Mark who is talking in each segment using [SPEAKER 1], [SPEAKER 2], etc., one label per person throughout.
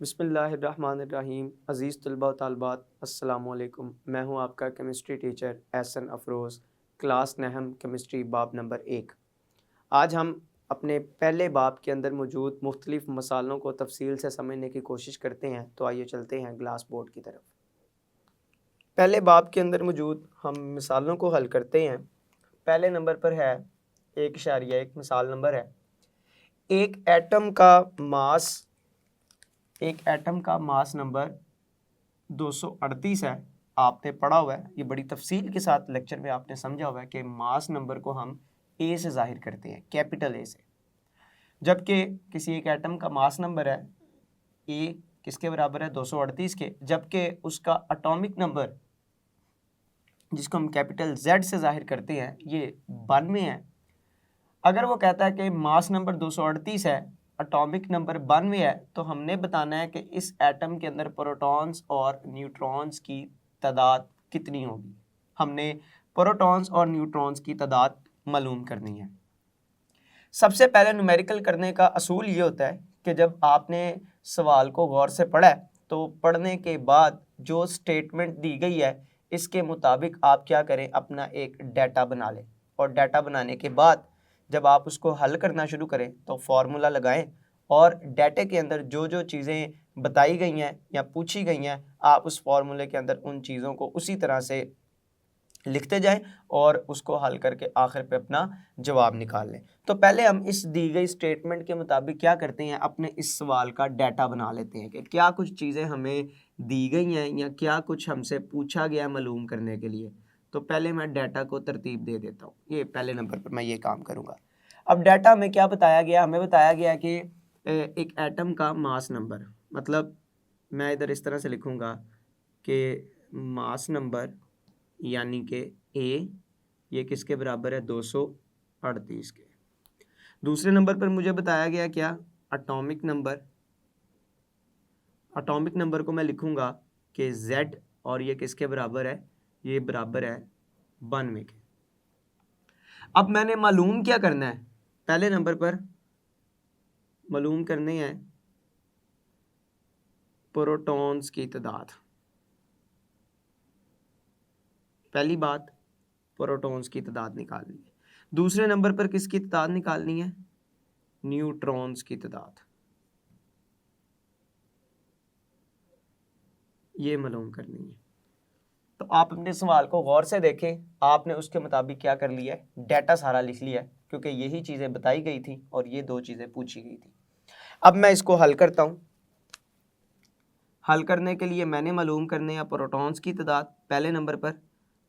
[SPEAKER 1] बिस्मिल्लाहिर्रहमानिर्रहीम। अज़ीज़ तलबा व तालिबात, अस्सलामुअलैकुम। मैं हूं आपका chemistry teacher Ehsan Afroz, class नहम केमिस्ट्री बाब नंबर 1। आज हम अपने पहले बाब के अंदर मौजूद मुख्तलिफ़ मसालों को तफसील से समझने की कोशिश करते हैं। तो आइए चलते हैं ग्लास बोर्ड की तरफ। पहले बाब के अंदर मौजूद हम मिसालों को हल करते हैं। पहले नंबर पर है 1.1 मिसाल नंबर है। एक एटम का मास नंबर 238 है। आपने पढ़ा हुआ है, ये बड़ी तफसील के साथ लेक्चर में आपने समझा हुआ है कि मास नंबर को हम ए से जाहिर करते हैं, कैपिटल ए से। जबकि किसी एक एटम का मास नंबर है ए किसके बराबर है, 238 के, जबकि उसका एटॉमिक नंबर जिसको हम कैपिटल जेड से जाहिर करते हैं ये 92 है। अगर वो कहता है कि मास नंबर 238 है, एटॉमिक नंबर 92 है, तो हमने बताना है कि इस एटम के अंदर प्रोटॉन्स और न्यूट्रॉन्स की तादाद कितनी होगी। हमने प्रोटॉन्स और न्यूट्रॉन्स की तादाद मालूम करनी है। सबसे पहले न्यूमेरिकल करने का असूल ये होता है कि जब आपने सवाल को गौर से पढ़ा है तो पढ़ने के बाद जो स्टेटमेंट दी गई है इसके मुताबिक आप क्या करें, अपना एक डाटा बना लें। और डाटा बनाने के बाद जब आप उसको हल करना शुरू करें तो फार्मूला लगाएं और डाटे के अंदर जो जो चीज़ें बताई गई हैं या पूछी गई हैं आप उस फार्मूले के अंदर उन चीज़ों को उसी तरह से लिखते जाएं और उसको हल करके आखिर पे अपना जवाब निकाल लें। तो पहले हम इस दी गई स्टेटमेंट के मुताबिक क्या करते हैं, अपने इस सवाल का डाटा बना लेते हैं कि क्या कुछ चीज़ें हमें दी गई हैं या क्या कुछ हमसे पूछा गया है मालूम करने के लिए। तो पहले मैं डाटा को तरतीब दे देता हूँ। ये पहले नंबर पर मैं ये काम करूँगा। अब डाटा में क्या बताया गया, हमें बताया गया कि एक एटम का मास नंबर, मतलब मैं इधर इस तरह से लिखूँगा कि मास नंबर यानी कि ए ये किसके बराबर है, 238 के। दूसरे नंबर पर मुझे बताया गया क्या, एटॉमिक नंबर। एटॉमिक नंबर को मैं लिखूंगा कि Z और ये किसके बराबर है, ये बराबर है 92 के। अब मैंने मालूम क्या करना है, पहले नंबर पर मालूम करने हैं प्रोटॉन्स की तादाद। पहली बात प्रोटॉन्स की तादाद निकालनी है। दूसरे नंबर पर किसकी तादाद निकालनी है, न्यूट्रॉन्स की तादाद, ये मालूम करनी है। तो आप अपने सवाल को गौर से देखें, आपने उसके मुताबिक क्या कर लिया है, डाटा सारा लिख लिया है, क्योंकि यही चीज़ें बताई गई थी और ये दो चीज़ें पूछी गई थी। अब मैं इसको हल करता हूँ। हल करने के लिए मैंने मालूम करने हैं प्रोटॉन्स की तादाद पहले नंबर पर,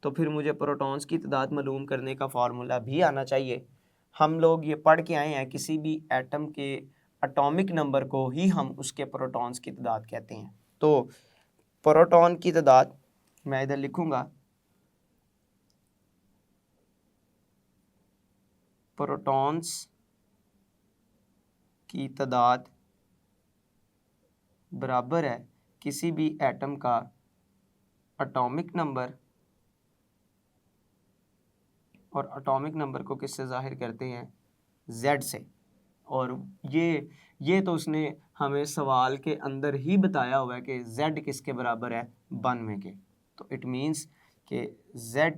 [SPEAKER 1] तो फिर मुझे प्रोटॉन्स की तादाद मालूम करने का फार्मूला भी आना चाहिए। हम लोग ये पढ़ के आए हैं किसी भी एटम के एटॉमिक नंबर को ही हम उसके प्रोटॉन्स की तादाद कहते हैं। तो प्रोटॉन की तादाद मैं इधर लिखूंगा, प्रोटॉन्स की तादाद बराबर है किसी भी एटम का एटॉमिक नंबर, और एटॉमिक नंबर को किससे जाहिर करते हैं, Z से। और ये तो उसने हमें सवाल के अंदर ही बताया हुआ है कि Z किसके बराबर है, 92 के। तो इट मीन्स कि Z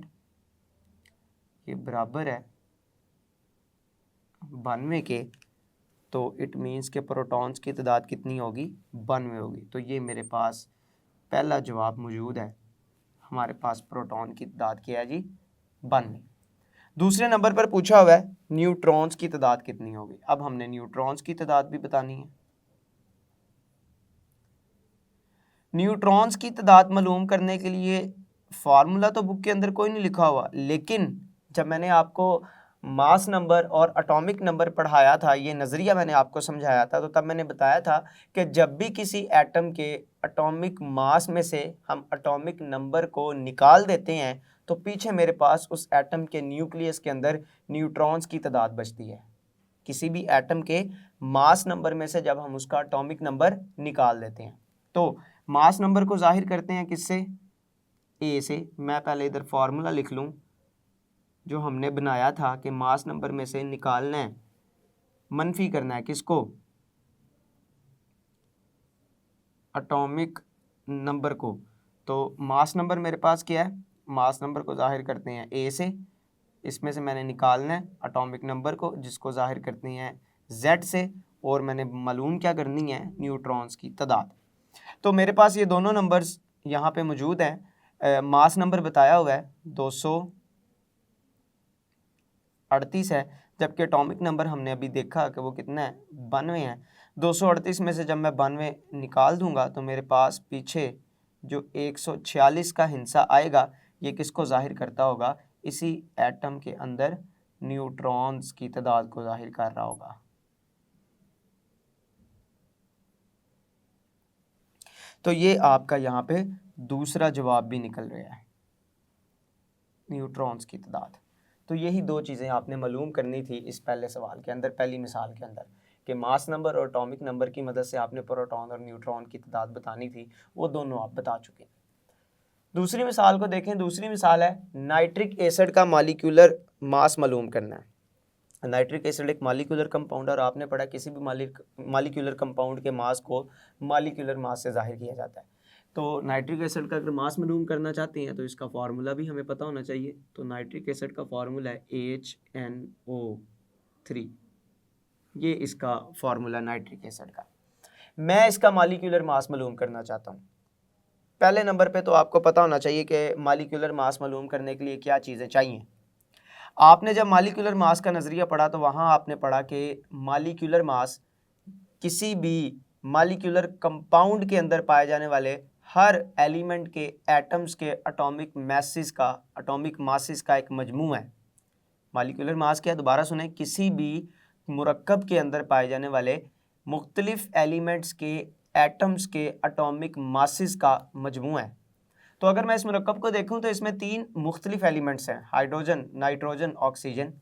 [SPEAKER 1] के बराबर है 92 के, तो इट मीन्स के प्रोटॉन्स की तादाद कितनी होगी, 92 होगी। तो ये मेरे पास पहला जवाब मौजूद है। हमारे पास प्रोटॉन की तादाद क्या है जी, 92। दूसरे नंबर पर पूछा हुआ है न्यूट्रॉन्स की तादाद कितनी होगी। अब हमने न्यूट्रॉन्स की तादाद भी बतानी है। न्यूट्रॉन्स की तादाद मालूम करने के लिए फार्मूला तो बुक के अंदर कोई नहीं लिखा हुआ, लेकिन जब मैंने आपको मास नंबर और एटॉमिक नंबर पढ़ाया था, ये नज़रिया मैंने आपको समझाया था, तो तब मैंने बताया था कि जब भी किसी एटम के एटॉमिक मास में से हम एटॉमिक नंबर को निकाल देते हैं तो पीछे मेरे पास उस एटम के न्यूक्लियस के अंदर न्यूट्रॉन्स की तादाद बचती है। किसी भी एटम के मास नंबर में से जब हम उसका एटॉमिक नंबर निकाल देते हैं तो मास नंबर को जाहिर करते हैं किससे, ए से। मैं पहले इधर फार्मूला लिख लूँ जो हमने बनाया था कि मास नंबर में से निकालना है, मनफी करना है किसको, एटॉमिक नंबर को, तो मास नंबर मेरे पास क्या है, मास नंबर को जाहिर करते हैं ए से, इसमें से मैंने निकालना है एटॉमिक नंबर को जिसको जाहिर करते हैं जेड से, और मैंने मालूम क्या करनी है, न्यूट्रॉन्स की तादाद। तो मेरे पास ये दोनों नंबर्स यहाँ पे मौजूद हैं। मास नंबर बताया हुआ है 238 है, जबकि एटॉमिक नंबर हमने अभी देखा कि वो कितना है, 92 है। 238 में से जब मैं 92 निकाल दूंगा तो मेरे पास पीछे जो 146 का हिस्सा आएगा, ये किसको जाहिर करता होगा, इसी एटम के अंदर न्यूट्रॉन्स की तादाद को जाहिर कर रहा होगा। तो ये आपका यहाँ पे दूसरा जवाब भी निकल रहा है, न्यूट्रॉन्स की तादाद। तो यही दो चीज़ें आपने मालूम करनी थी इस पहले सवाल के अंदर, पहली मिसाल के अंदर, कि मास नंबर और एटॉमिक नंबर की मदद से आपने प्रोटॉन और न्यूट्रॉन की तादाद बतानी थी, वो दोनों आप बता चुके हैं। दूसरी मिसाल को देखें। दूसरी मिसाल है नाइट्रिक एसिड का मॉलिक्यूलर मास मालूम करना है। नाइट्रिक एसिड एक मॉलिक्यूलर कंपाउंड, और आपने पढ़ा किसी भी मॉलिक्यूलर कंपाउंड के मास को मॉलिक्यूलर मास से जाहिर किया जाता है। तो नाइट्रिक एसिड का अगर मास मालूम करना चाहते हैं तो इसका फार्मूला भी हमें पता होना चाहिए। तो नाइट्रिक एसिड का फार्मूला है HNO3, ये इसका फार्मूला नाइट्रिक एसिड का। मैं इसका मॉलिक्यूलर मास मालूम करना चाहता हूँ। पहले नंबर पे तो आपको पता होना चाहिए कि मॉलिक्यूलर मास मालूम करने के लिए क्या चीज़ें चाहिए। आपने जब मॉलिक्यूलर मास का नज़रिया पढ़ा तो वहाँ आपने पढ़ा कि मॉलिक्यूलर मास किसी भी मॉलिक्यूलर कंपाउंड के अंदर पाए जाने वाले हर एलिमेंट के एटम्स के एटॉमिक मासेस का एक मजमू है। मॉलिक्यूलर मास क्या है, दोबारा सुने, किसी भी मुरक्कब के अंदर पाए जाने वाले मुख्तलिफ एलिमेंट्स के एटम्स के एटॉमिक मासेस का मजमू है। तो अगर मैं इस मुरक्कब को देखूं तो इसमें 3 मुख्तलिफ एलिमेंट्स हैं, हाइड्रोजन, नाइट्रोजन, ऑक्सीजन।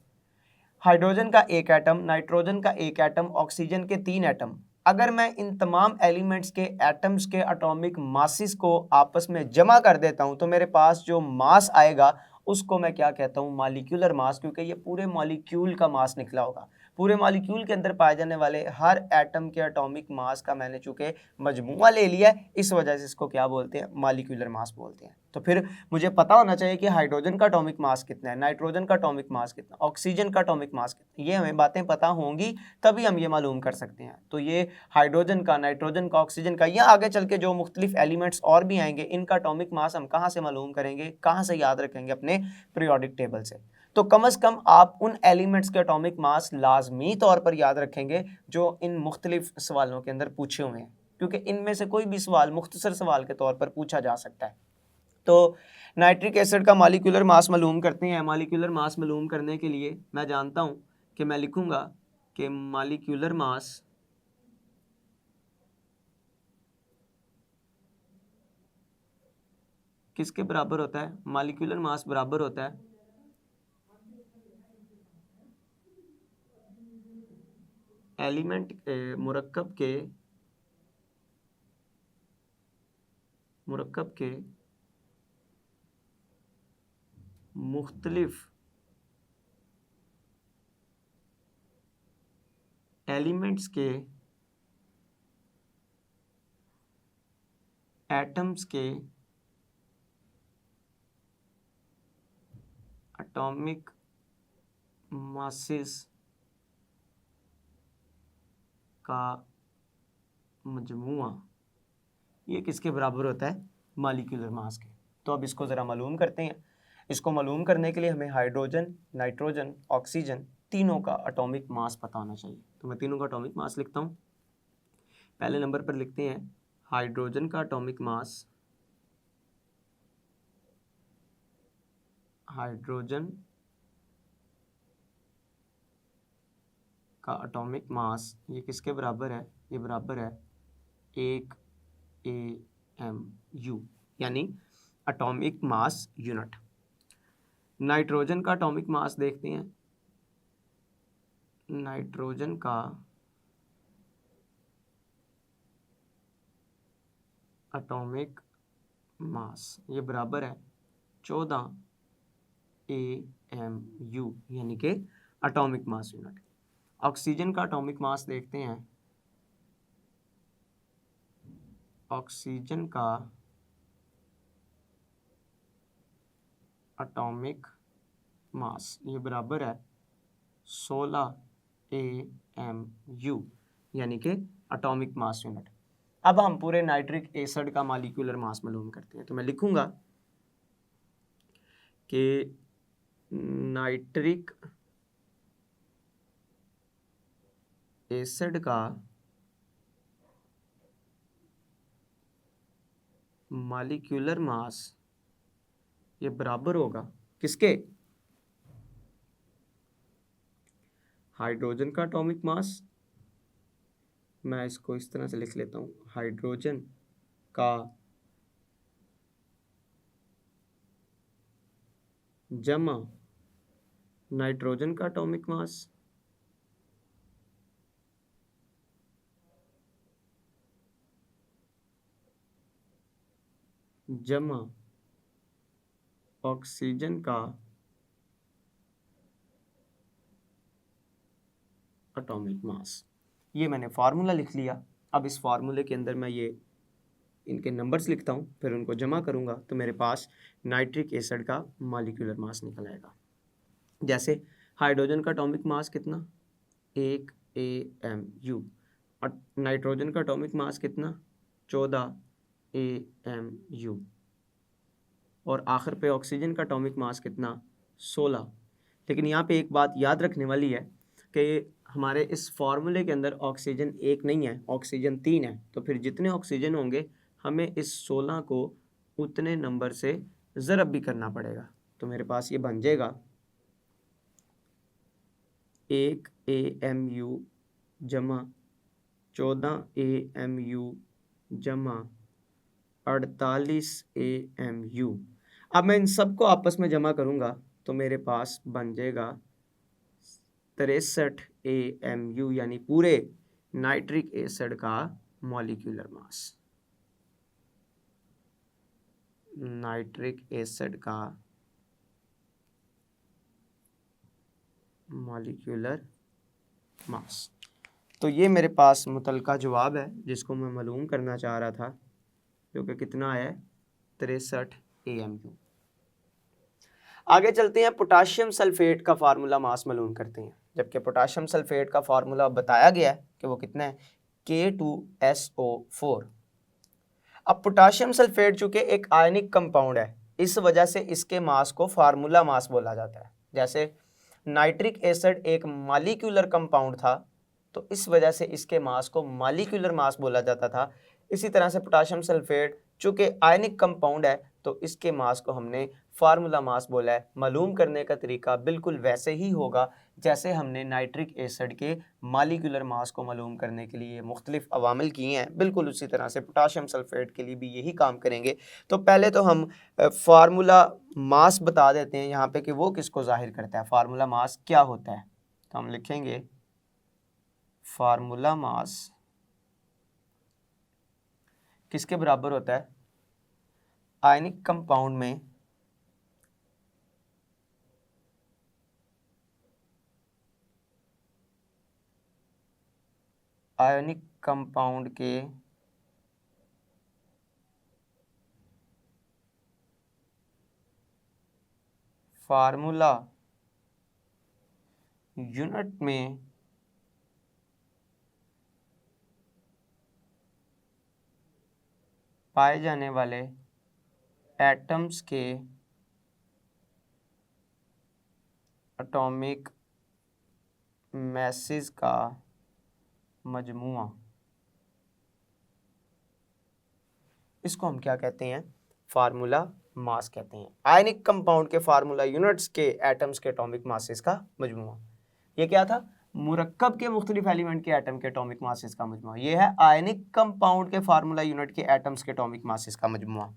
[SPEAKER 1] हाइड्रोजन का एक एटम, नाइट्रोजन का एक एटम, ऑक्सीजन के 3 एटम। अगर मैं इन तमाम एलिमेंट्स के एटम्स के एटॉमिक मासेस को आपस में जमा कर देता हूं तो मेरे पास जो मास आएगा उसको मैं क्या कहता हूं, मॉलिक्यूलर मास, क्योंकि ये पूरे मॉलिक्यूल का मास निकला होगा। पूरे मॉलिक्यूल के अंदर पाए जाने वाले हर एटम के एटॉमिक मास का मैंने चूंकि मजमूआ ले लिया है, इस वजह से इसको क्या बोलते हैं, मॉलिक्यूलर मास बोलते हैं। तो फिर मुझे पता होना चाहिए कि हाइड्रोजन का एटॉमिक मास कितना है, नाइट्रोजन का एटॉमिक मास कितना, ऑक्सीजन का एटॉमिक मास कितना, ये हमें बातें पता होंगी तभी हम ये मालूम कर सकते हैं। तो ये हाइड्रोजन का, नाइट्रोजन का, ऑक्सीजन का, या आगे चल के जो मुख्तलिफ एलिमेंट्स और भी आएंगे, इनका एटॉमिक मास हम कहाँ से मालूम करेंगे, कहाँ से याद रखेंगे, अपने पीरियोडिक टेबल से। तो कम से कम आप उन एलिमेंट्स के एटॉमिक मास लाजमी तौर पर याद रखेंगे जो इन मुख्तलिफ सवालों के अंदर पूछे हुए हैं, क्योंकि इनमें से कोई भी सवाल मुख्तसर सवाल के तौर पर पूछा जा सकता है। तो नाइट्रिक एसिड का मॉलिक्यूलर मास मालूम करते हैं। मॉलिक्यूलर मास मालूम करने के लिए मैं जानता हूं कि मैं लिखूंगा कि मॉलिक्यूलर मास किसके बराबर होता है, मॉलिक्यूलर मास बराबर होता है एलिमेंट मुरक्कब के मुख्तलिफ एलिमेंट्स के एटम्स के एटॉमिक मासेस का मजमुआ, ये किसके बराबर होता है, मॉलिक्यूलर मास के। तो अब इसको ज़रा मालूम करते हैं। इसको मालूम करने के लिए हमें हाइड्रोजन, नाइट्रोजन, ऑक्सीजन तीनों का एटॉमिक मास पता होना चाहिए। तो मैं तीनों का एटॉमिक मास लिखता हूँ। पहले नंबर पर लिखते हैं हाइड्रोजन का एटॉमिक मास, हाइड्रोजन का एटॉमिक मास ये किसके बराबर है, ये बराबर है 1 AMU, यानी एटॉमिक मास यूनिट। नाइट्रोजन का एटॉमिक मास देखते हैं। नाइट्रोजन का एटॉमिक मास ये बराबर है 14 AMU, यानी कि एटॉमिक मास यूनिट। ऑक्सीजन का एटॉमिक मास देखते हैं। ऑक्सीजन का एटॉमिक मास ये बराबर है 16 AMU, यानी कि एटॉमिक मास यूनिट। अब हम पूरे नाइट्रिक एसिड का मॉलिक्यूलर मास मालूम करते हैं। तो मैं लिखूंगा कि नाइट्रिक एसिड का मॉलिक्यूलर मास ये बराबर होगा किसके, हाइड्रोजन का एटॉमिक मास, मैं इसको इस तरह से लिख लेता हूँ, हाइड्रोजन का जमा नाइट्रोजन का एटॉमिक मास जमा ऑक्सीजन का एटॉमिक मास। ये मैंने फार्मूला लिख लिया। अब इस फार्मूले के अंदर मैं ये इनके नंबर्स लिखता हूँ, फिर उनको जमा करूँगा तो मेरे पास नाइट्रिक एसिड का मॉलिक्यूलर मास निकल आएगा। जैसे हाइड्रोजन का एटॉमिक मास कितना, 1 AMU, और नाइट्रोजन का एटॉमिक मास कितना, 14 AMU, और आखिर पे ऑक्सीजन का एटॉमिक मास कितना, 16। लेकिन यहाँ पे एक बात याद रखने वाली है कि हमारे इस फार्मूले के अंदर ऑक्सीजन एक नहीं है, ऑक्सीजन 3 है। तो फिर जितने ऑक्सीजन होंगे हमें इस 16 को उतने नंबर से ज़रब भी करना पड़ेगा। तो मेरे पास ये बन जाएगा 1 AMU जमा 14 AMU जमा 48 AMU। अब मैं इन सबको आपस में जमा करूंगा तो मेरे पास बन जाएगा 63 AMU, यानी पूरे नाइट्रिक एसिड का मॉलिक्यूलर मास, नाइट्रिक एसिड का मॉलिक्यूलर मास। तो ये मेरे पास मुतलका जवाब है जिसको मैं मालूम करना चाह रहा था, जो कि कितना है, 63 AMU। आगे चलते हैं, पोटाशियम सल्फेट का फार्मूला मास मालूम करते हैं। जबकि पोटाशियम सल्फेट का फार्मूला बताया गया है कि वो कितना है, K2SO4। अब पोटाशियम सल्फेट चूंकि एक आयनिक कंपाउंड है, इस वजह से इसके मास को फार्मूला मास बोला जाता है। जैसे नाइट्रिक एसिड एक मॉलिक्यूलर कंपाउंड था तो इस वजह से इसके मास को मॉलिक्यूलर मास बोला जाता था। इसी तरह से पोटाशियम सल्फेट चूंकि आयनिक कंपाउंड है तो इसके मास को हमने फार्मूला मास बोला है। मालूम करने का तरीका बिल्कुल वैसे ही होगा जैसे हमने नाइट्रिक एसिड के मॉलिक्यूलर मास को मालूम करने के लिए मुख्तलिफ अवामिल किए हैं, बिल्कुल उसी तरह से पोटाशियम सल्फेट के लिए भी यही काम करेंगे। तो पहले तो हम फार्मूला मास बता देते हैं यहाँ पे कि वो किसको जाहिर करता है, फार्मूला मास क्या होता है। तो हम लिखेंगे फार्मूला मास किसके बराबर होता है, आयनिक कंपाउंड में आयनिक कंपाउंड के फार्मूला यूनिट में पाए जाने वाले एटम्स के एटॉमिक मैसेज का मजमुआ, इसको हम क्या कहते हैं, फार्मूला मास कहते हैं। आयनिक कंपाउंड के फार्मूला यूनिट्स के एटम्स के एटॉमिक मासेस का मजमुआ। ये क्या था, मुरक्कब के मुख्तलिफ एलिमेंट के एटम के एटॉमिक मासेस का मजमुआ। ये है आयनिक कंपाउंड के फार्मूला यूनिट के एटम्स के एटॉमिक मासेस का मजमुआ।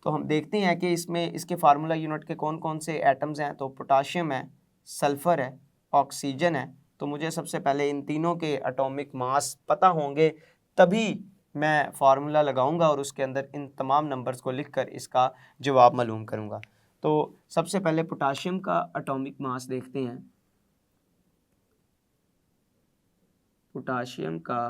[SPEAKER 1] तो हम देखते हैं कि इसमें इसके फार्मूला यूनिट के कौन कौन से एटम्स हैं। तो पोटाशियम है, सल्फर है, ऑक्सीजन है। तो मुझे सबसे पहले इन तीनों के एटॉमिक मास पता होंगे तभी मैं फार्मूला लगाऊंगा और उसके अंदर इन तमाम नंबर्स को लिखकर इसका जवाब मालूम करूंगा। तो सबसे पहले पोटाशियम का एटॉमिक मास देखते हैं। पोटाशियम का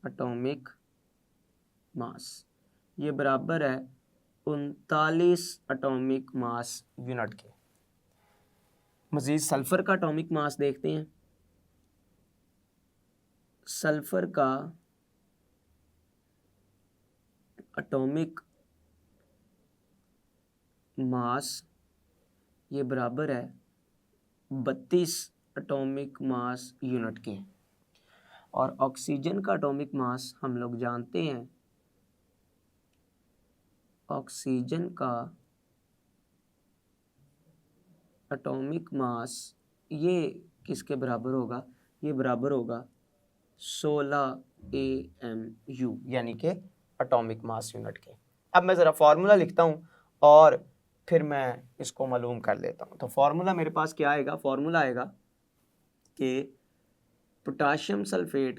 [SPEAKER 1] एटॉमिक मास, ये बराबर है 39 एटॉमिक मास यूनिट के। मजीद सल्फर का एटॉमिक मास देखते हैं। सल्फर का एटॉमिक मास ये बराबर है 32 एटॉमिक मास यूनिट के। और ऑक्सीजन का एटॉमिक मास हम लोग जानते हैं, ऑक्सीजन का एटॉमिक मास ये किसके बराबर होगा, ये बराबर होगा 16 AMU यानी कि एटॉमिक मास यूनिट के। अब मैं ज़रा फार्मूला लिखता हूँ और फिर मैं इसको मालूम कर लेता हूँ। तो फार्मूला मेरे पास क्या आएगा, फार्मूला आएगा कि पोटाशियम सल्फेट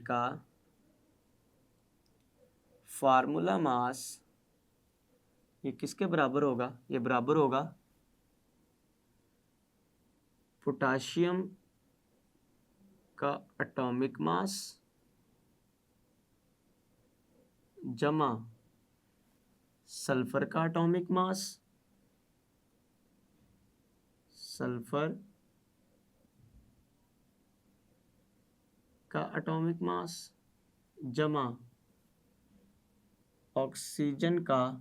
[SPEAKER 1] का फार्मूला मास ये किसके बराबर होगा, ये बराबर होगा पोटाशियम का एटॉमिक मास जमा सल्फर का एटॉमिक मास, सल्फर का एटॉमिक मास जमा ऑक्सीजन का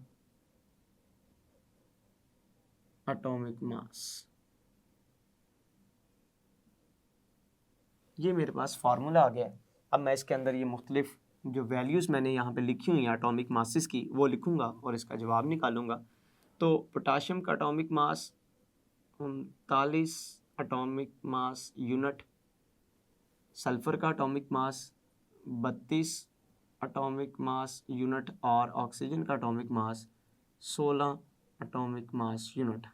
[SPEAKER 1] एटॉमिक मास। ये मेरे पास फार्मूला आ गया है। अब मैं इसके अंदर ये मुख्तलिफ जो वैल्यूज़ मैंने यहाँ पे लिखी हुई हैं एटॉमिक मासेस की वो लिखूँगा और इसका जवाब निकालूंगा। तो पोटाशियम का atomic mass 39 atomic mass unit, sulphur का atomic mass 32 atomic mass unit और ऑक्सीजन का atomic mass 16 atomic mass unit.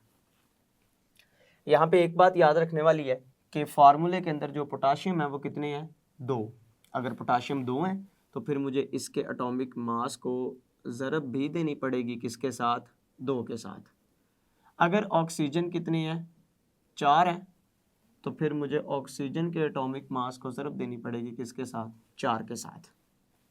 [SPEAKER 1] यहाँ पे एक बात याद रखने वाली है कि फार्मूले के अंदर जो पोटाशियम है वो कितने हैं, 2। अगर पोटाशियम 2 हैं तो फिर मुझे इसके एटॉमिक मास को ज़रब भी देनी पड़ेगी किसके साथ, 2 के साथ। अगर ऑक्सीजन कितनी है, 4 है, तो फिर मुझे ऑक्सीजन के एटॉमिक मास को ज़रब देनी पड़ेगी किसके साथ, 4 के साथ।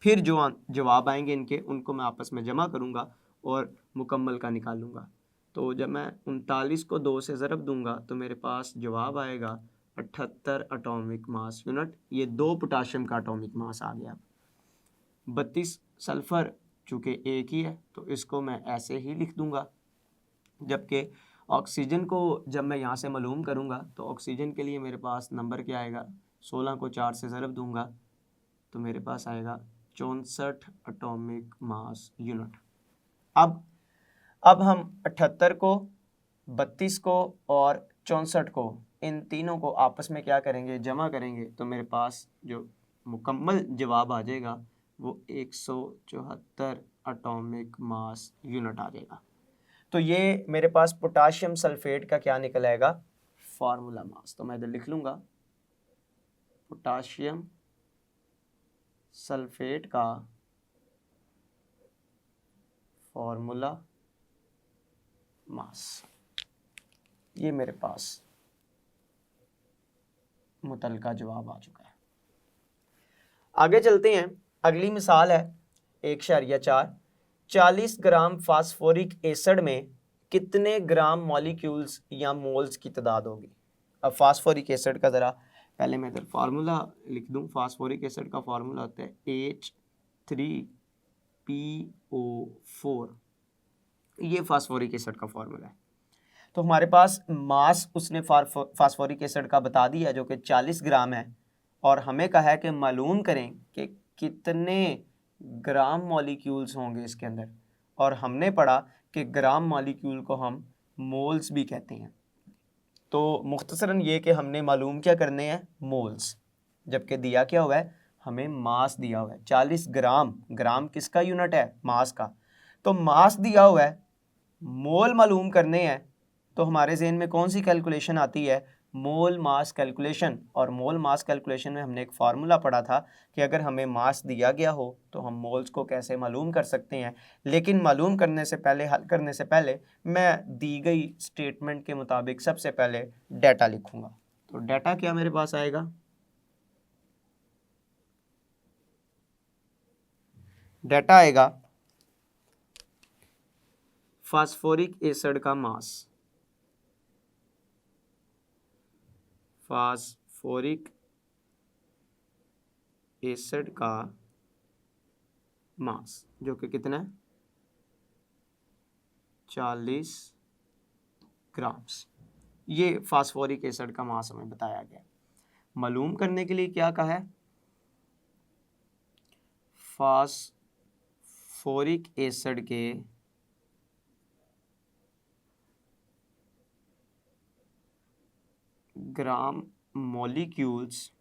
[SPEAKER 1] फिर जो जवाब आएंगे इनके उनको मैं आपस में जमा करूँगा और मुकम्मल का निकालूंगा। तो जब मैं 39 को 2 से ज़रब दूंगा तो मेरे पास जवाब आएगा 78 एटॉमिक मास यूनिट। ये 2 पोटाशियम का एटॉमिक मास आ गया। 32 सल्फ़र चूँकि एक ही है तो इसको मैं ऐसे ही लिख दूंगा, जबकि ऑक्सीजन को जब मैं यहाँ से मालूम करूँगा तो ऑक्सीजन के लिए मेरे पास नंबर क्या आएगा, 16 को 4 से ज़रब दूंगा तो मेरे पास आएगा 64 एटॉमिक मास यूनिट। अब हम 78 को, 32 को और 64 को, इन तीनों को आपस में क्या करेंगे, जमा करेंगे तो मेरे पास जो मुकम्मल जवाब आ जाएगा वो 174 एटॉमिक मास यूनिट आ जाएगा। तो ये मेरे पास पोटाशियम सल्फेट का क्या निकल आएगा, फार्मूला मास। तो मैं इधर लिख लूँगा पोटाशियम सल्फेट का फार्मूला मास। ये मेरे पास मुतलका जवाब आ चुका है। आगे चलते हैं। अगली मिसाल है 1.4, 40 ग्राम फास्फोरिक एसिड में कितने ग्राम मॉलिक्यूल्स या मोल्स की तादाद होगी। अब फास्फोरिक एसिड का ज़रा पहले मैं इधर फार्मूला लिख दूं। फास्फोरिक एसिड का फार्मूला होता है H3PO4। ये फास्फोरिक एसिड का फार्मूला है। तो हमारे पास मास उसने फास्फोरिक एसिड का बता दिया जो कि 40 ग्राम है, और हमें कहा है कि मालूम करें कि कितने ग्राम मॉलिक्यूल्स होंगे इसके अंदर। और हमने पढ़ा कि ग्राम मॉलिक्यूल को हम मोल्स भी कहते हैं। तो मुख्तसरन ये कि हमने मालूम क्या करने हैं, मोल्स, जबकि दिया क्या हुआ है, हमें मास दिया हुआ है 40 ग्राम। ग्राम किसका यूनिट है, मास का। तो मास दिया हुआ है, मोल मालूम करने हैं, तो हमारे जहन में कौन सी कैलकुलेशन आती है, मोल मास कैलकुलेशन। और मोल मास कैलकुलेशन में हमने एक फार्मूला पढ़ा था कि अगर हमें मास दिया गया हो तो हम मोल्स को कैसे मालूम कर सकते हैं। लेकिन मालूम करने से पहले, हल करने से पहले मैं दी गई स्टेटमेंट के मुताबिक सबसे पहले डाटा लिखूंगा। तो तो डाटा क्या मेरे पास आएगा, डाटा आएगा फास्फोरिक एसिड का मास, फास्फोरिक एसिड का मास जो कि कितना है 40 ग्राम्स। ये फास्फोरिक एसिड का मास हमें बताया गया। मालूम करने के लिए क्या कहा है, फास्फोरिक एसिड के ग्राम मॉलिक्यूल्स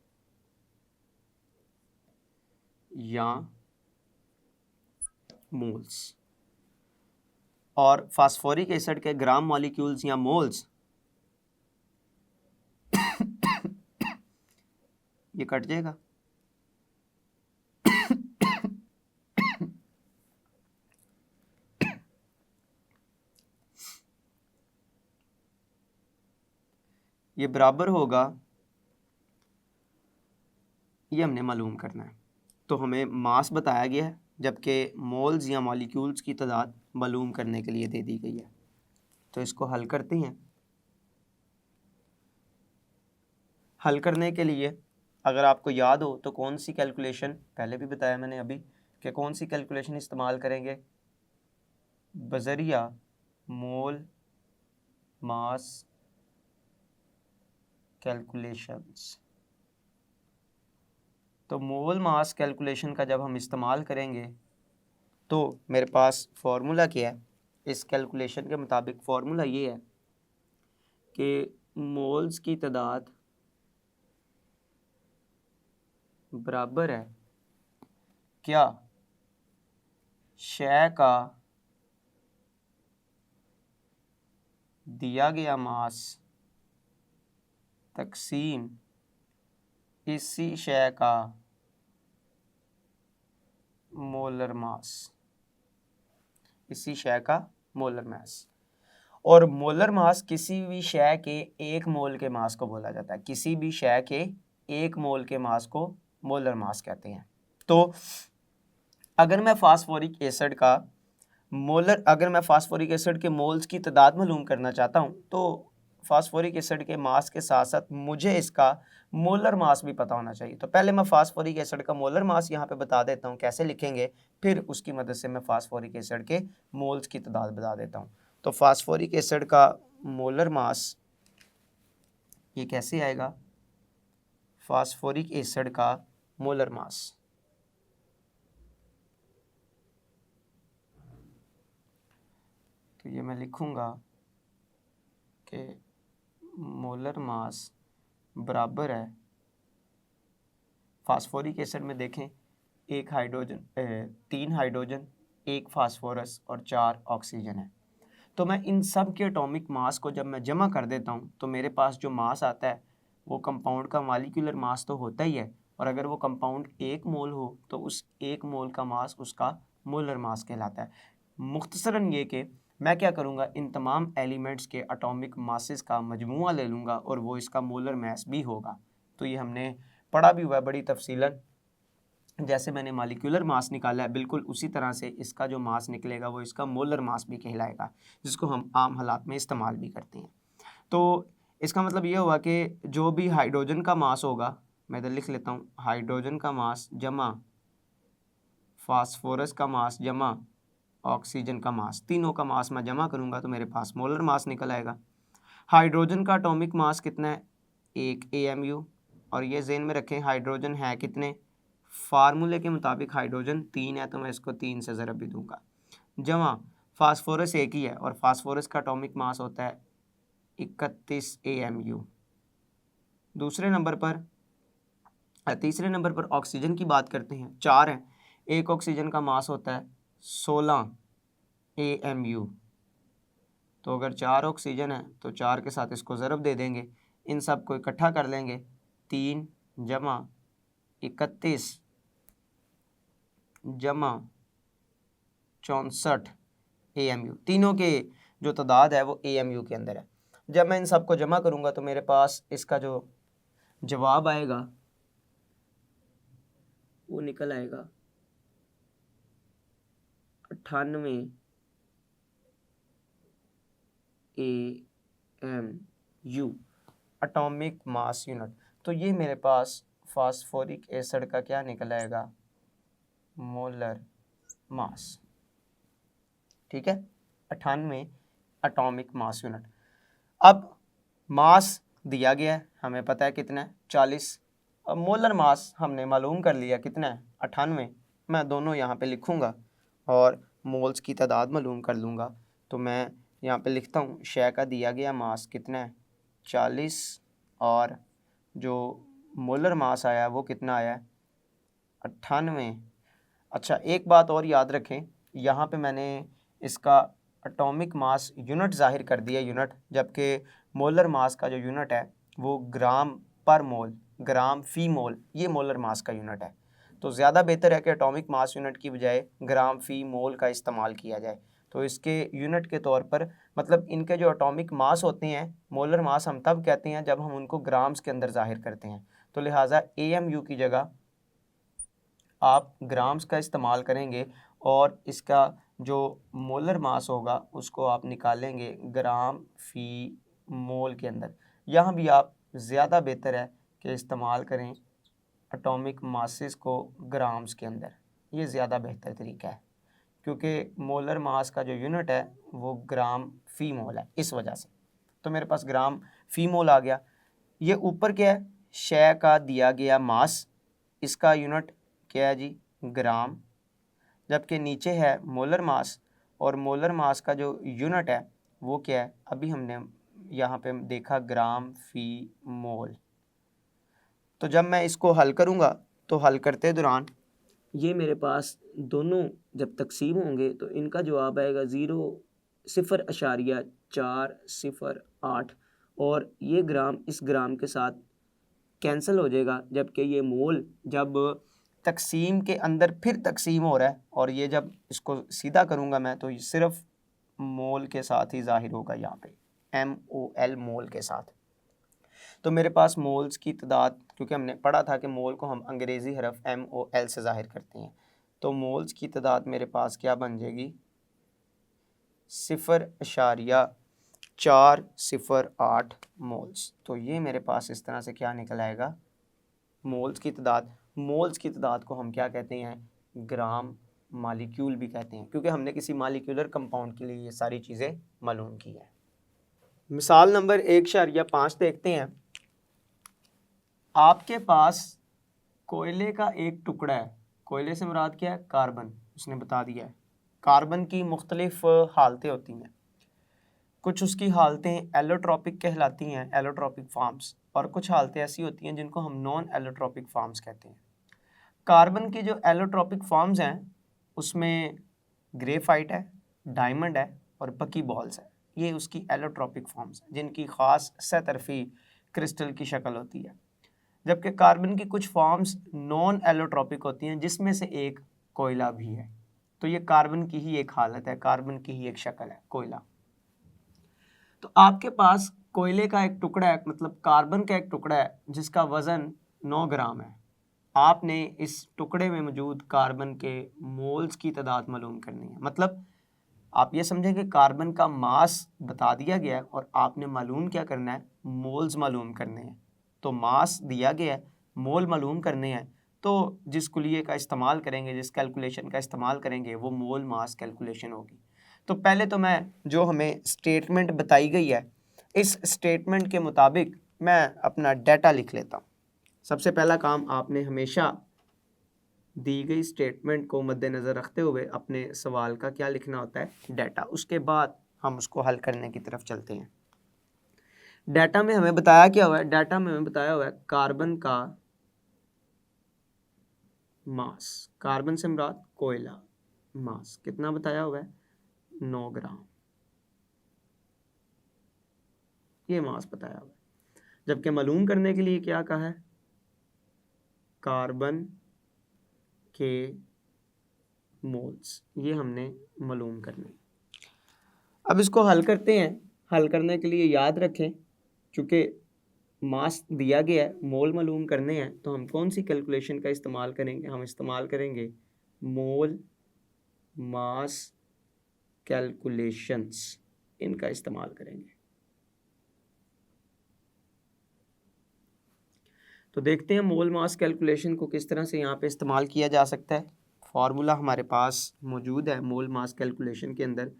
[SPEAKER 1] या मोल्स, और फास्फोरिक एसिड के ग्राम मॉलिक्यूल्स या मोल्स ये कट जाएगा, ये बराबर होगा, ये हमने मालूम करना है। तो हमें मास बताया गया है जबकि मोल्स या मॉलिक्यूल्स की तादाद मालूम करने के लिए दे दी गई है। तो इसको हल करते हैं। हल करने के लिए अगर आपको याद हो तो कौन सी कैलकुलेशन, पहले भी बताया मैंने अभी, कि कौन सी कैलकुलेशन इस्तेमाल करेंगे, बजरिया मोल मास कैलकुलेशंस। तो मोल मास कैलकुलेशन का जब हम इस्तेमाल करेंगे तो मेरे पास फार्मूला क्या है, इस कैलकुलेशन के मुताबिक फार्मूला ये है कि मोल्स की तादाद बराबर है क्या, शय का दिया गया मास तकसीम इसी शय का मोलर मास, इसी शय का मोलर मास। और मोलर मास किसी भी शय के एक मोल के मास को बोला जाता है, किसी भी शय के एक मोल के मास को मोलर मास कहते हैं। तो अगर मैं फास्फोरिक एसिड का अगर मैं फास्फोरिक एसिड के मोल्स की तादाद मालूम करना चाहता हूं तो फास्फोरिक एसिड के मास के साथ साथ मुझे इसका मोलर मास भी पता होना चाहिए। तो पहले मैं फास्फोरिक एसिड का मोलर मास यहाँ पे बता देता हूँ कैसे लिखेंगे, फिर उसकी मदद से मैं फास्फोरिक एसिड के मोल्स की तादाद बता देता हूँ। तो फास्फोरिक एसिड का मोलर मास ये कैसे आएगा, फास्फोरिक एसिड का मोलर मास, तो ये मैं लिखूंगा कि मोलर मास बराबर है, फास्फोरिक एसिड में देखें एक हाइड्रोजन, 3 हाइड्रोजन, 1 फास्फोरस और 4 ऑक्सीजन है। तो मैं इन सब के एटॉमिक मास को जब मैं जमा कर देता हूँ तो मेरे पास जो मास आता है वो कंपाउंड का मॉलिक्यूलर मास तो होता ही है, और अगर वो कंपाउंड 1 मोल हो तो उस 1 मोल का मास उसका मोलर मास कहलाता है। मुख्तसरन ये कि मैं क्या करूँगा, इन तमाम एलिमेंट्स के एटॉमिक मासेस का मजमूआ ले लूँगा और वो इसका मोलर मास भी होगा। तो ये हमने पढ़ा भी हुआ है बड़ी तफसीलन, जैसे मैंने मॉलिक्यूलर मास निकाला है बिल्कुल उसी तरह से इसका जो मास निकलेगा वो इसका मोलर मास भी कहलाएगा, जिसको हम आम हालात में इस्तेमाल भी करते हैं। तो इसका मतलब ये हुआ कि जो भी हाइड्रोजन का मास होगा, मैं इधर लिख लेता हूँ, हाइड्रोजन का मास जमा फास्फोरस का मास जमा ऑक्सीजन का मास, तीनों का मास मैं जमा करूँगा तो मेरे पास मोलर मास निकल आएगा। हाइड्रोजन का एटॉमिक मास कितना है, 1 AMU, और ये ज़हन में रखें हाइड्रोजन है कितने, फार्मूले के मुताबिक हाइड्रोजन 3 है तो मैं इसको 3 से ज़रब भी दूंगा, जमा फास्फोरस 1 ही है और फास्फोरस का एटॉमिक मास होता है 31 AMU। तीसरे नंबर पर ऑक्सीजन की बात करते हैं, 4 हैं, एक ऑक्सीजन का मास होता है 16 AMU। तो अगर 4 ऑक्सीजन है तो 4 के साथ इसको ज़रब दे देंगे, इन सब को इकट्ठा कर लेंगे, 3 जमा 31 जमा 64 AMU, तीनों के जो तादाद है वो AMU के अंदर है। जब मैं इन सब को जमा करूँगा तो मेरे पास इसका जो जवाब आएगा वो निकल आएगा 98 AMU, एटॉमिक मास यूनिट। तो ये मेरे पास फास्फोरिक एसिड का क्या निकल आएगा, मोलर मास। ठीक है, 98 एटॉमिक मास यूनिट। अब मास दिया गया है, हमें पता है कितना है, 40। अब मोलर मास हमने मालूम कर लिया कितना है, 98। मैं दोनों यहाँ पे लिखूँगा और मोल्स की तादाद मालूम कर लूँगा। तो मैं यहाँ पे लिखता हूँ, शय का दिया गया मास कितना है, 40, और जो मोलर मास आया वो कितना आया है, 98। अच्छा, एक बात और याद रखें, यहाँ पे मैंने इसका एटॉमिक मास यूनिट ज़ाहिर कर दिया यूनिट, जबकि मोलर मास का जो यूनिट है वो ग्राम पर मोल, ग्राम फी मोल, ये मोलर मास का यूनिट है। तो ज़्यादा बेहतर है कि एटॉमिक मास यूनिट की बजाय ग्राम फी मोल का इस्तेमाल किया जाए। तो इसके यूनिट के तौर पर, मतलब इनके जो एटॉमिक मास होते हैं, मोलर मास हम तब कहते हैं जब हम उनको ग्राम्स के अंदर ज़ाहिर करते हैं। तो लिहाजा AMU की जगह आप ग्राम्स का इस्तेमाल करेंगे और इसका जो मोलर मास होगा उसको आप निकालेंगे ग्राम फी मोल के अंदर। यहाँ भी आप ज़्यादा बेहतर है कि इस्तेमाल करें एटॉमिक मासेस को ग्राम्स के अंदर, ये ज़्यादा बेहतर तरीका है, क्योंकि मोलर मास का जो यूनिट है वो ग्राम फी मोल है, इस वजह से। तो मेरे पास ग्राम फी मोल आ गया। ये ऊपर क्या है, शय का दिया गया मास, इसका यूनिट क्या है जी, ग्राम, जबकि नीचे है मोलर मास, और मोलर मास का जो यूनिट है वो क्या है, अभी हमने यहाँ पे देखा ग्राम फी मोल। तो जब मैं इसको हल करूँगा तो हल करते दौरान ये मेरे पास दोनों जब तकसीम होंगे तो इनका जवाब आएगा 0.408, और ये ग्राम इस ग्राम के साथ कैंसिल हो जाएगा, जबकि ये मोल जब तकसीम के अंदर फिर तकसीम हो रहा है, और ये जब इसको सीधा करूँगा मैं तो ये सिर्फ मोल के साथ ही ज़ाहिर होगा, यहाँ पे MOL, मोल के साथ। तो मेरे पास मोल्स की तादाद, क्योंकि हमने पढ़ा था कि मोल को हम अंग्रेज़ी हरफ MOL से ज़ाहिर करते हैं, तो मोल्स की तादाद मेरे पास क्या बन जाएगी, 0.408 मोल्स। तो ये मेरे पास इस तरह से क्या निकल आएगा, मोल्स की तादाद। मोल्स की तादाद को हम क्या कहते हैं, ग्राम मालिक्यूल भी कहते हैं, क्योंकि हमने किसी मालिक्यूलर कंपाउंड के लिए ये सारी चीज़ें मालूम की हैं। मिसाल नंबर 1.5 देखते हैं। आपके पास कोयले का एक टुकड़ा है, कोयले से मुराद क्या है, कार्बन, उसने बता दिया है। कार्बन की मुख्तलिफ हालतें होती हैं, कुछ उसकी हालतें एलोट्रॉपिक कहलाती हैं, एलोट्रॉपिक फॉर्म्स, और कुछ हालतें ऐसी होती हैं जिनको हम नॉन एलोट्रॉपिक फॉर्म्स कहते हैं। कार्बन की जो एलोट्रॉपिक फॉर्म्स हैं उसमें ग्रेफाइट है, डायमंड है और बकी बॉल्स है, ये उसकी एलोट्रॉपिक फॉर्म्स हैं जिनकी ख़ास सतरफ़ी क्रिस्टल की शक्ल होती है। जबकि कार्बन की कुछ फॉर्म्स नॉन एलोट्रॉपिक होती हैं जिसमें से एक कोयला भी है। तो ये कार्बन की ही एक हालत है, कार्बन की ही एक शक्ल है, कोयला। तो आपके पास कोयले का एक टुकड़ा है, मतलब कार्बन का एक टुकड़ा है जिसका वज़न 9 ग्राम है। आपने इस टुकड़े में मौजूद कार्बन के मोल्स की तादाद मालूम करनी है। मतलब आप ये समझें कि कार्बन का मास बता दिया गया है और आपने मालूम क्या करना है, मोल्स मालूम करने हैं। तो मास दिया गया है, मोल मालूम करने हैं, तो जिस कुलिये का इस्तेमाल करेंगे, जिस कैलकुलेशन का इस्तेमाल करेंगे वो मोल मास कैलकुलेशन होगी। तो पहले तो मैं जो हमें स्टेटमेंट बताई गई है इस स्टेटमेंट के मुताबिक मैं अपना डाटा लिख लेता हूँ। सबसे पहला काम आपने हमेशा दी गई स्टेटमेंट को मद्देनज़र रखते हुए अपने सवाल का क्या लिखना होता है, डाटा। उसके बाद हम उसको हल करने की तरफ चलते हैं। डाटा में हमें बताया क्या हुआ है, डाटा में हमें बताया हुआ है कार्बन का मास, कार्बन से मुराद कोयला, मास कितना बताया हुआ है, 9 ग्राम, ये मास बताया हुआ है। जबकि मालूम करने के लिए क्या कहा है, कार्बन के मोल्स, ये हमने मालूम करने। अब इसको हल करते हैं। हल करने के लिए याद रखें, चूँकि मास दिया गया है, मोल मालूम करने हैं, तो हम कौन सी कैलकुलेशन का इस्तेमाल करेंगे? हम इस्तेमाल करेंगे मोल मास कैलकुलेशंस, इनका इस्तेमाल करेंगे। तो देखते हैं मोल मास कैलकुलेशन को किस तरह से यहाँ पे इस्तेमाल किया जा सकता है। फार्मूला हमारे पास मौजूद है मोल मास कैलकुलेशन के अंदर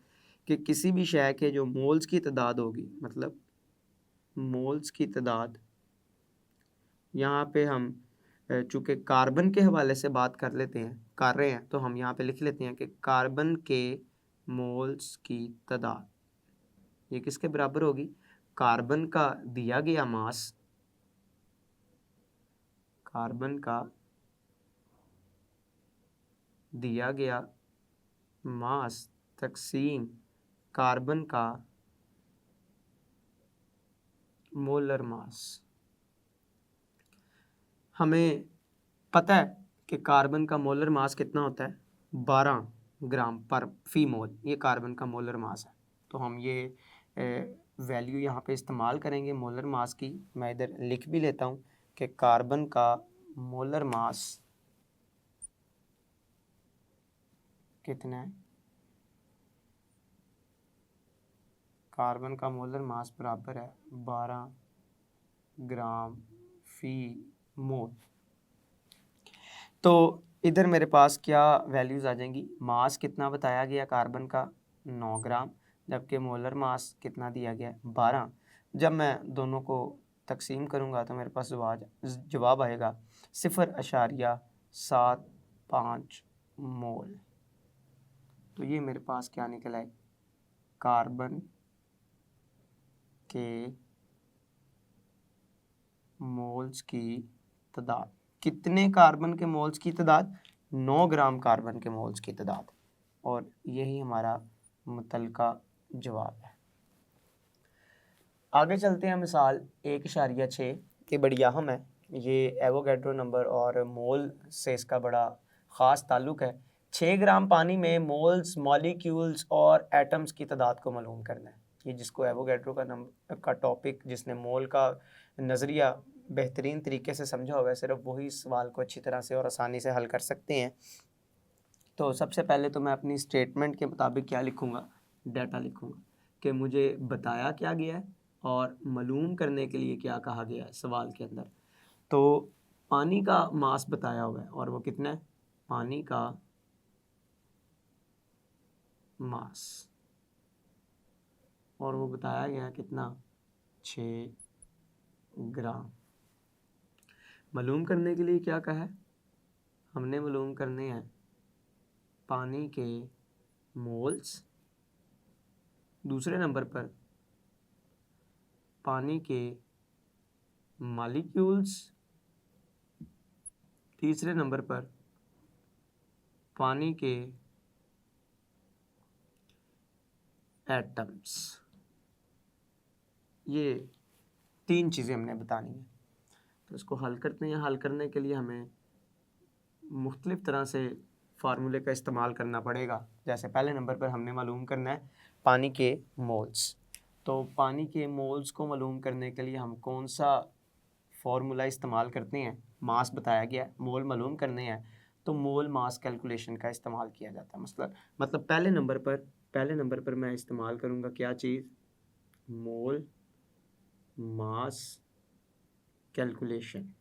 [SPEAKER 1] कि किसी भी शय के जो मोल्स की तादाद होगी, मतलब मोल्स की तादाद, यहाँ पे हम चूँकि कार्बन के हवाले से बात कर रहे हैं, तो हम यहाँ पे लिख लेते हैं कि कार्बन के मोल्स की तादाद ये किसके बराबर होगी? कार्बन का दिया गया मास, कार्बन का दिया गया मास तकसीम कार्बन का मोलर मास। हमें पता है कि कार्बन का मोलर मास कितना होता है? 12 ग्राम पर फी मोल, ये कार्बन का मोलर मास है। तो हम ये वैल्यू यहाँ पे इस्तेमाल करेंगे मोलर मास की। मैं इधर लिख भी लेता हूँ कि कार्बन का मोलर मास कितना है? कार्बन का मोलर मास बराबर है 12 ग्राम फी मोल। तो इधर मेरे पास क्या वैल्यूज़ आ जाएंगी? मास कितना बताया गया कार्बन का? 9 ग्राम, जबकि मोलर मास कितना दिया गया? 12। जब मैं दोनों को तकसीम करूँगा तो मेरे पास जवाब आएगा 0.75 मोल। तो ये मेरे पास क्या निकला है? कार्बन के मोल्स की तादाद। कितने कार्बन के मोल्स की तादाद? 9 ग्राम कार्बन के मोल्स की तादाद। और यही हमारा मुतलका जवाब है। आगे चलते हैं। मिसाल 1.6 की बड़ी अहम है। ये एवोगैड्रो नंबर और मोल से इसका बड़ा ख़ास ताल्लुक़ है। 6 ग्राम पानी में मोल्स, मॉलिक्यूल्स और एटम्स की तादाद को मालूम करना है। ये जिसको एवोगैड्रो का टॉपिक, जिसने मोल का नज़रिया बेहतरीन तरीके से समझा हुआ है, सिर्फ वही इस सवाल को अच्छी तरह से और आसानी से हल कर सकते हैं। तो सबसे पहले तो मैं अपनी स्टेटमेंट के मुताबिक क्या लिखूँगा? डाटा लिखूँगा कि मुझे बताया क्या गया है और मालूम करने के लिए क्या कहा गया है सवाल के अंदर। तो पानी का मास बताया हुआ है और वो कितना है? पानी का मास, और वो बताया गया कितना? 6 ग्राम। मालूम करने के लिए क्या कहा है? हमने मालूम करने हैं पानी के मोल्स, दूसरे नंबर पर पानी के मॉलिक्यूल्स, तीसरे नंबर पर पानी के एटम्स। ये 3 चीज़ें हमने बतानी है। तो इसको हल करते हैं। हल करने के लिए हमें मुख्तलिफ़ तरह से फार्मूले का इस्तेमाल करना पड़ेगा। जैसे पहले नंबर पर हमने मालूम करना है पानी के मोल्स। तो पानी के मोल्स को मालूम करने के लिए हम कौन सा फार्मूला इस्तेमाल करते हैं? मास बताया गया, मोल मालूम करने हैं, तो मोल मास कैलकुलेशन का इस्तेमाल किया जाता है। मतलब पहले नंबर पर मैं इस्तेमाल करूँगा क्या चीज़? मोल मास कैलकुलेशन।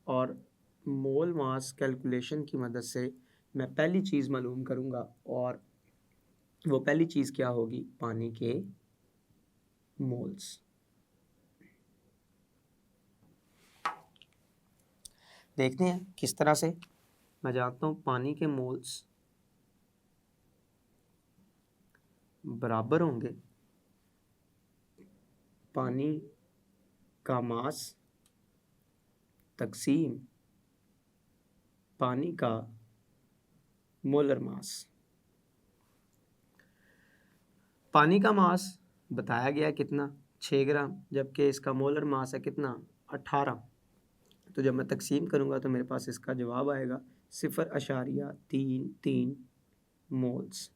[SPEAKER 1] और मोल मास कैलकुलेशन की मदद से मैं पहली चीज़ मालूम करूँगा, और वो पहली चीज़ क्या होगी? पानी के मोल्स। देखते हैं किस तरह से। मैं जानता हूँ पानी के मोल्स बराबर होंगे पानी का मास तकसीम पानी का मोलर मास। पानी का मास बताया गया कितना? 6 ग्राम, जबकि इसका मोलर मास है कितना? 18। तो जब मैं तकसीम करूँगा तो मेरे पास इसका जवाब आएगा 0.33 मोल्स।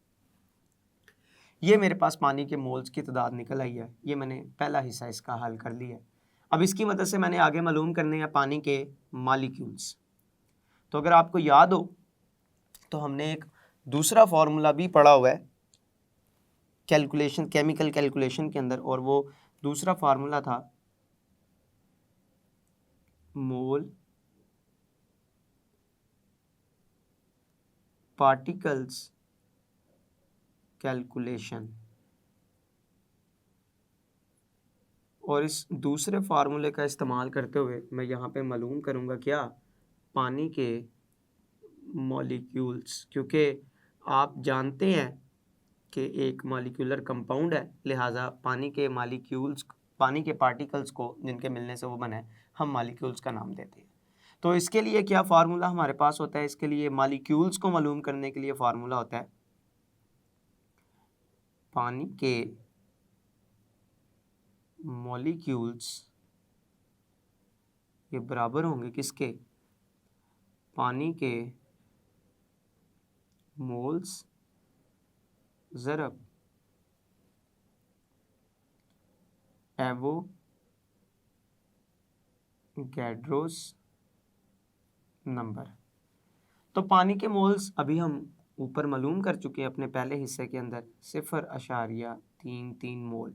[SPEAKER 1] ये मेरे पास पानी के मोल्स की तादाद निकल आई है। ये मैंने पहला हिस्सा इसका हल कर लिया है। अब इसकी मदद से मैंने आगे मालूम करने हैं पानी के मॉलिक्यूल्स। तो अगर आपको याद हो तो हमने एक दूसरा फार्मूला भी पढ़ा हुआ है कैलकुलेशन, केमिकल कैलकुलेशन के अंदर, और वो दूसरा फार्मूला था मोल पार्टिकल्स कैलकुलेशन। और इस दूसरे फार्मूले का इस्तेमाल करते हुए मैं यहाँ पे मालूम करूँगा क्या, पानी के मॉलिक्यूल्स, क्योंकि आप जानते हैं कि एक मॉलिक्यूलर कंपाउंड है, लिहाजा पानी के मॉलिक्यूल्स, पानी के पार्टिकल्स को जिनके मिलने से वो बना है, हम मॉलिक्यूल्स का नाम देते हैं। तो इसके लिए क्या फार्मूला हमारे पास होता है, इसके लिए मॉलिक्यूल्स को मालूम करने के लिए फार्मूला होता है पानी के मॉलिक्यूल्स, ये बराबर होंगे किसके, पानी के मोल्स ज़रब एवोगैड्रोस नंबर। तो पानी के मोल्स अभी हम ऊपर मालूम कर चुके हैं अपने पहले हिस्से के अंदर 0.33 मोल,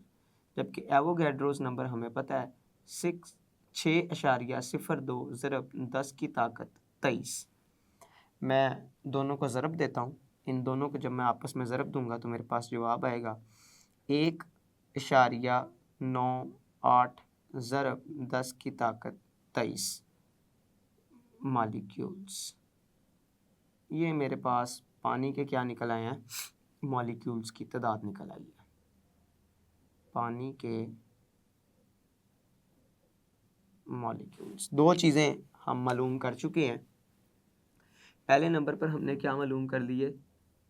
[SPEAKER 1] जबकि एवोगैड्रोस नंबर हमें पता है 6.02 ज़रब 10 की ताकत 23। मैं दोनों को ज़रब देता हूँ, इन दोनों को जब मैं आपस में ज़रब दूंगा तो मेरे पास जवाब आएगा 1.98 ज़रब 10 की ताकत 23 मॉलिक्यूल्स। ये मेरे पास पानी के क्या निकल आए हैं, मॉलिक्यूल्स की तादाद निकल आई है। पानी के मॉलिक्यूल्स, दो चीज़ें हम मालूम कर चुके हैं। पहले नंबर पर हमने क्या मालूम कर लिए,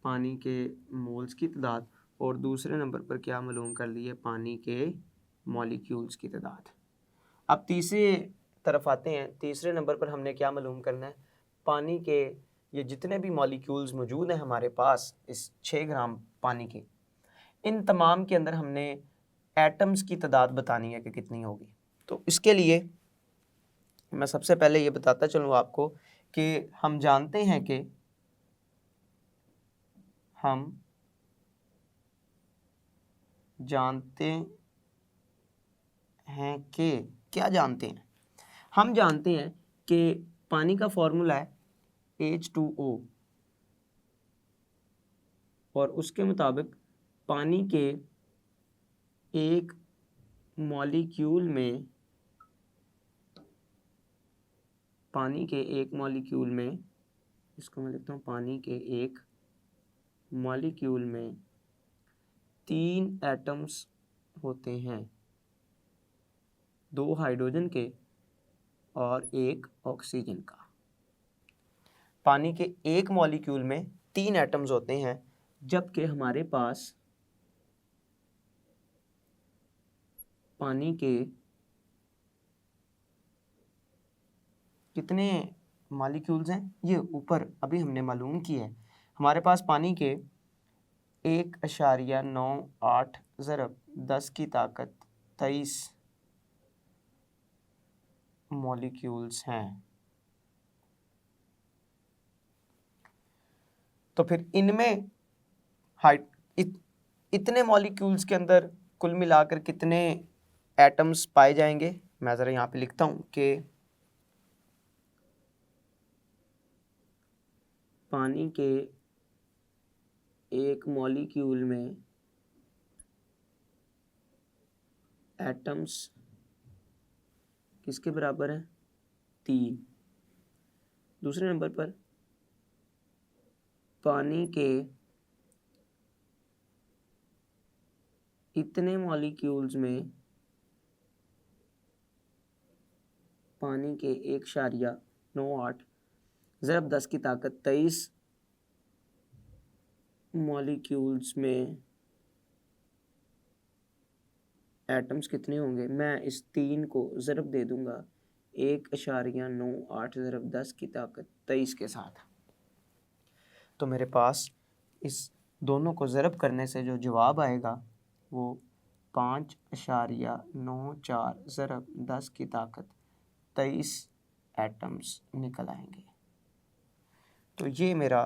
[SPEAKER 1] पानी के मोल्स की तादाद, और दूसरे नंबर पर क्या मालूम कर लिए, पानी के मॉलिक्यूल्स की तादाद। अब तीसरे तरफ आते हैं, तीसरे नंबर पर हमने क्या मालूम करना है, पानी के ये जितने भी मॉलिक्यूल्स मौजूद हैं हमारे पास इस 6 ग्राम पानी के, इन तमाम के अंदर हमने एटम्स की तादाद बतानी है कि कितनी होगी। तो इसके लिए मैं सबसे पहले ये बताता चलूँ आपको कि हम जानते हैं कि क्या जानते हैं, हम जानते हैं कि पानी का फॉर्मूला है H2O, और उसके मुताबिक पानी के एक मॉलिक्यूल में, इसको मैं लिखता हूँ, पानी के एक मॉलिक्यूल में 3 एटम्स होते हैं, 2 हाइड्रोजन के और 1 ऑक्सीजन का। पानी के एक मॉलिक्यूल में 3 एटम्स होते हैं, जबकि हमारे पास पानी के कितने मॉलिक्यूल्स हैं, ये ऊपर अभी हमने मालूम किया है। हमारे पास पानी के 1.98 ज़रब 10 की ताकत 23 मॉलिक्यूल्स हैं। तो फिर इनमें इतने मॉलिक्यूल्स के अंदर कुल मिलाकर कितने एटम्स पाए जाएंगे, मैं ज़रा यहाँ पे लिखता हूँ कि पानी के एक मॉलिक्यूल में एटम्स किसके बराबर हैं, 3। दूसरे नंबर पर पानी के इतने मॉलिक्यूल्स में पानी के 1.98 ज़रब 10 की ताकत 23 मॉलिक्यूल्स में एटम्स कितने होंगे, मैं इस 3 को ज़रब दे दूंगा 1.98 ज़रब 10 की ताकत 23 के साथ। तो मेरे पास इस दोनों को ज़रब करने से जो जवाब आएगा वो 5.94 ज़रब 10 की ताकत 23 एटम्स निकल आएंगे। तो ये मेरा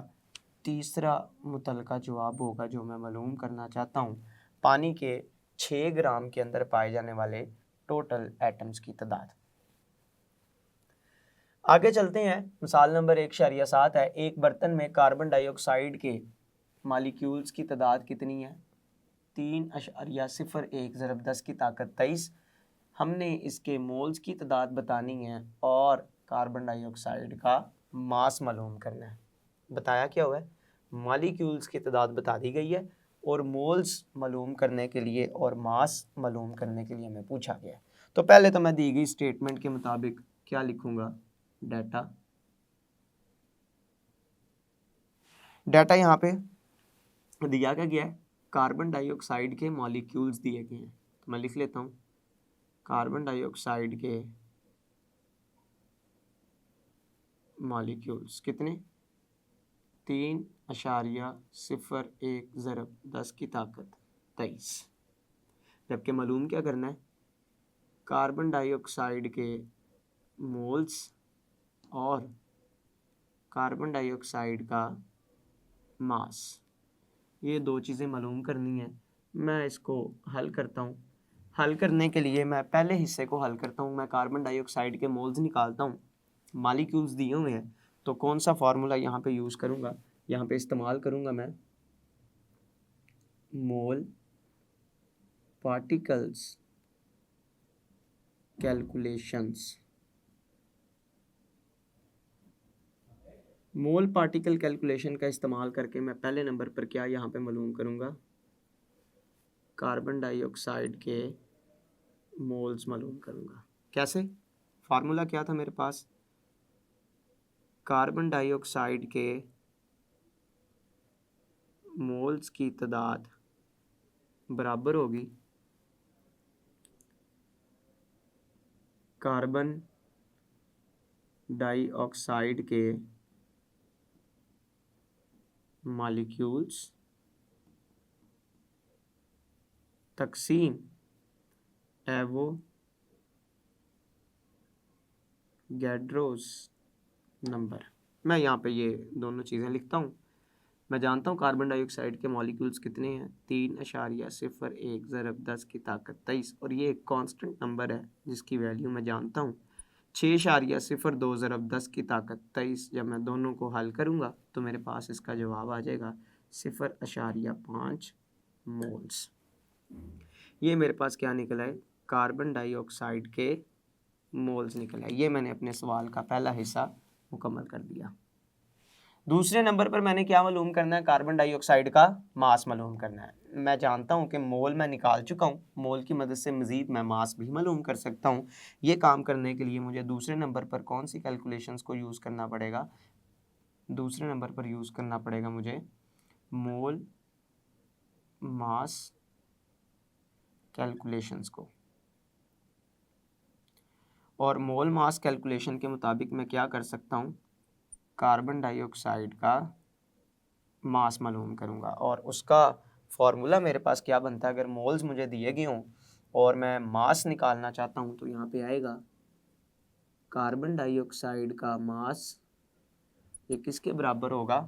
[SPEAKER 1] तीसरा मुतलका जवाब होगा जो मैं मालूम करना चाहता हूँ, पानी के 6 ग्राम के अंदर पाए जाने वाले टोटल एटम्स की तादाद। आगे चलते हैं, मिसाल नंबर 1.7 है। एक बर्तन में कार्बन डाइऑक्साइड के मालिक्यूल्स की तादाद कितनी है? 3.01 ज़रब 10 की ताकत 23। हमने इसके मोल्स की तादाद बतानी है और कार्बन डाइऑक्साइड का मास मालूम करना है। बताया क्या हुआ है? मालिक्यूल्स की तादाद बता दी गई है और मोल्स मालूम करने के लिए और मास मालूम करने के लिए हमें पूछा गया है। तो पहले तो मैं दी गई स्टेटमेंट के मुताबिक क्या लिखूंगा? डाटा यहाँ पे दिया गया है, कार्बन डाइऑक्साइड के मॉलिक्यूल्स दिए गए हैं। तो मैं लिख लेता हूँ, कार्बन डाइऑक्साइड के मॉलिक्यूल्स कितने? 3.01 ज़रब 10 की ताकत 23। जबकि मालूम क्या करना है? कार्बन डाइऑक्साइड के मोल्स और कार्बन डाइऑक्साइड का मास, ये दो चीज़ें मालूम करनी है। मैं इसको हल करता हूँ। हल करने के लिए मैं पहले हिस्से को हल करता हूँ। मैं कार्बन डाइऑक्साइड के मोल्स निकालता हूँ, मॉलिक्यूल्स दिए हुए हैं। तो कौन सा फार्मूला यहाँ पे यूज़ करूँगा? यहाँ पे इस्तेमाल करूँगा मैं मोल पार्टिकल्स कैलकुलेशंस। मोल पार्टिकल कैलकुलेशन का इस्तेमाल करके मैं पहले नंबर पर क्या यहाँ पे मालूम करूँगा? कार्बन डाइऑक्साइड के मोल्स मालूम करूँगा। कैसे? फार्मूला क्या था मेरे पास? कार्बन डाइऑक्साइड के मोल्स की तादाद बराबर होगी कार्बन डाइऑक्साइड के मॉलिक्यूल्स तकसीम एवोगैड्रोस नंबर। मैं यहाँ पे ये दोनों चीज़ें लिखता हूँ। मैं जानता हूँ कार्बन डाइऑक्साइड के मॉलिक्यूल्स कितने हैं? 3.01 ज़रब 10 की ताकत 23, और ये एक कांस्टेंट नंबर है जिसकी वैल्यू मैं जानता हूँ 6.02 ज़रब 10 की ताकत 23। जब मैं दोनों को हल करूँगा तो मेरे पास इसका जवाब आ जाएगा 0.5 मोल्स। ये मेरे पास क्या निकला है? कार्बन डाइऑक्साइड के मोल्स निकला है। ये मैंने अपने सवाल का पहला हिस्सा मुकम्मल कर दिया। दूसरे नंबर पर मैंने क्या मालूम करना है? कार्बन डाइऑक्साइड का मास मालूम करना है। मैं जानता हूँ कि मोल मैं निकाल चुका हूँ, मोल की मदद से मज़ीद मैं मास भी मालूम कर सकता हूँ। ये काम करने के लिए मुझे दूसरे नंबर पर कौन सी कैलकुलेशंस को यूज़ करना पड़ेगा? दूसरे नंबर पर यूज़ करना पड़ेगा मुझे मोल मास कैलकुलेशंस को। और मोल मास कैलकुलेशन के मुताबिक मैं क्या कर सकता हूँ? कार्बन डाइऑक्साइड का मास मालूम करूँगा और उसका फार्मूला मेरे पास क्या बनता है? अगर मोल्स मुझे दिए गए हों और मैं मास निकालना चाहता हूँ तो यहाँ पे आएगा कार्बन डाइऑक्साइड का मास, ये किसके बराबर होगा?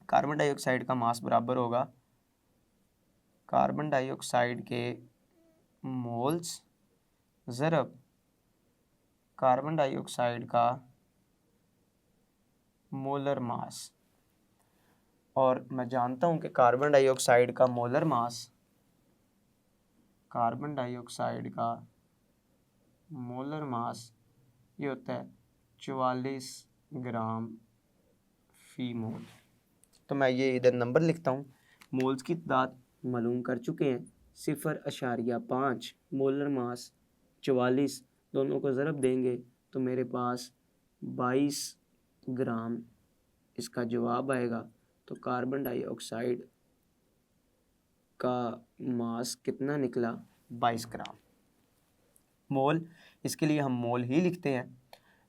[SPEAKER 1] कार्बन डाइऑक्साइड का मास बराबर होगा कार्बन डाइऑक्साइड के मोल्स ज़रब कार्बन डाइऑक्साइड का मोलर मास। और मैं जानता हूँ कि कार्बन डाइऑक्साइड का मोलर मास, कार्बन डाइऑक्साइड का मोलर मास ये होता है 44 ग्राम फी मोल। तो मैं ये इधर नंबर लिखता हूँ। मोल्स की तादाद मालूम कर चुके हैं 0.5 मोलर मास 44, दोनों को ज़रब देंगे तो मेरे पास 22 ग्राम इसका जवाब आएगा। तो कार्बन डाइऑक्साइड का मास कितना निकला? 22 ग्राम। मोल, इसके लिए हम मोल ही लिखते हैं।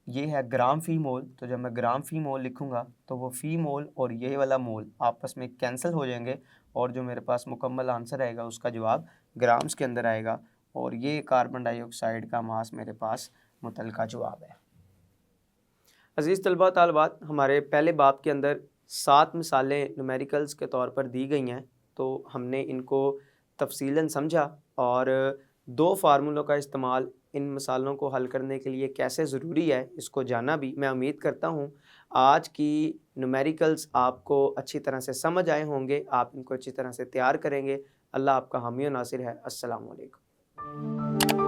[SPEAKER 1] ये है ग्राम फी मोल, तो जब मैं ग्राम फी मोल लिखूंगा तो वो फी मोल और ये वाला मोल आपस में कैंसिल हो जाएंगे और जो मेरे पास मुकम्मल आंसर आएगा उसका जवाब ग्राम्स के अंदर आएगा और ये कार्बन डाइऑक्साइड का मास मेरे पास मुतलका जवाब है। अज़ीज़ तलबा तालबात, हमारे पहले बाब के अंदर 7 मिसालें न्यूमेरिकल्स के तौर पर दी गई हैं, तो हमने इनको तफसीलन समझा और 2 फार्मूलों का इस्तेमाल इन मिसालों को हल करने के लिए कैसे ज़रूरी है इसको जाना भी। मैं उम्मीद करता हूँ आज की न्यूमेरिकल्स आपको अच्छी तरह से समझ आए होंगे, आप इनको अच्छी तरह से तैयार करेंगे। अल्लाह आपका हामी और नासिर है। अस्सलामु अलैकुम।